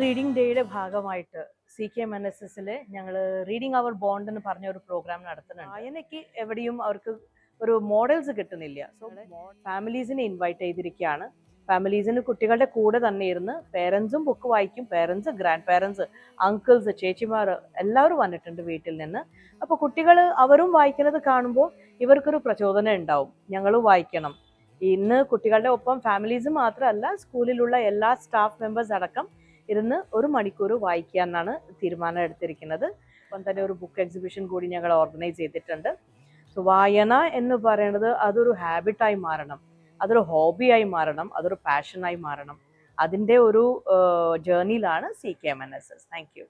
Reading ഡേയുടെ ഭാഗമായിട്ട് CKMNSS ഞങ്ങൾ റീഡിംഗ് അവർ ബോണ്ട് എന്ന് പറഞ്ഞ ഒരു പ്രോഗ്രാം നടത്തുന്നുണ്ട്. വായനയ്ക്ക് എവിടെയും അവർക്ക് ഒരു മോഡൽസ് കിട്ടുന്നില്ല. സോ ഫാമിലീസിനെ ഇൻവൈറ്റ് ചെയ്തിരിക്കുകയാണ്. ഫാമിലീസിന് കുട്ടികളുടെ കൂടെ തന്നെ ഇരുന്ന് പേരൻസും ബുക്ക് വായിക്കും. പേരൻസ്, ഗ്രാൻഡ് പേരൻസ്, അങ്കിൾസ്, ചേച്ചിമാർ എല്ലാവരും വന്നിട്ടുണ്ട് വീട്ടിൽ നിന്ന്. അപ്പോൾ കുട്ടികൾ അവരും വായിക്കുന്നത് കാണുമ്പോൾ ഇവർക്കൊരു പ്രചോദനം ഉണ്ടാവും, ഞങ്ങളും വായിക്കണം. ഇന്ന് കുട്ടികളുടെ ഒപ്പം ഫാമിലീസ് മാത്രമല്ല, സ്കൂളിലുള്ള എല്ലാ സ്റ്റാഫ് മെമ്പേഴ്സ് അടക്കം ഇരുന്ന് 1 മണിക്കൂർ വായിക്കാനാണ് തീരുമാനം എടുത്തിരിക്കുന്നത്. അപ്പം തന്നെ ഒരു ബുക്ക് എക്സിബിഷൻ കൂടി ഞങ്ങൾ ഓർഗനൈസ് ചെയ്തിട്ടുണ്ട്. സോ വായന എന്ന് പറയുന്നത് അതൊരു ഹാബിറ്റായി മാറണം, അതൊരു ഹോബിയായി മാറണം, അതൊരു പാഷനായി മാറണം. അതിൻ്റെ ഒരു ജേർണിയിലാണ് CKMNSS. Thank you.